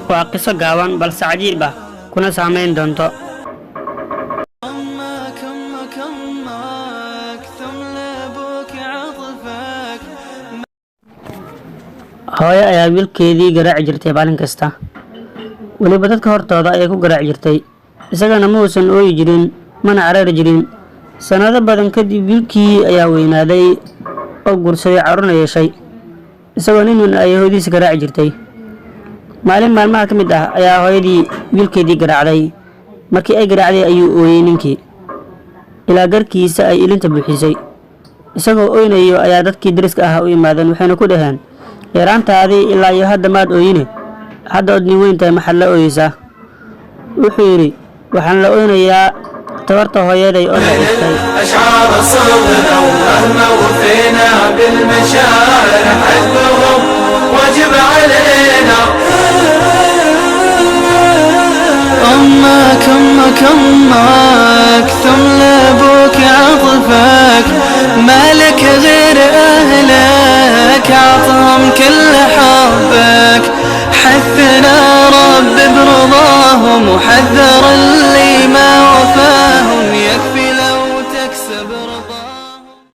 waa qiso gaaban balse cajiib ah kuna saameyn doonto. hooyo ayaa wiilkeedii garaaci jirtay maalin kasta, weliba dadka hortooda ayay ku garaaci jirtay. isagana ma uusan ooyi jirin mana caraari jirin. sanado badan kadib wiilkii ayaa weynaaday oo guursaday carruurna yeeshay, isagoo nin weyn ayay hooyadiisa garaaci jirtay. maalin maalmaha ka mid ah ayaa hooyadii wiilkeedii garaacday. markii ay garaacday ayuu ooyey ninkii ilaa garkiisa ay ilinta buuxisay. isagoo oynayo ayaa dadkii deriska ahaa u yimaadeen, waxayna ku dhaheen, yaraantaadii ilaa iyo hadda maad ooyine, hadda ood nin weyn tahay maxaad la ooyeysaa? wuxuu yidhi, waxaan la oynayaa tabarta hooyaday oo daciiftay.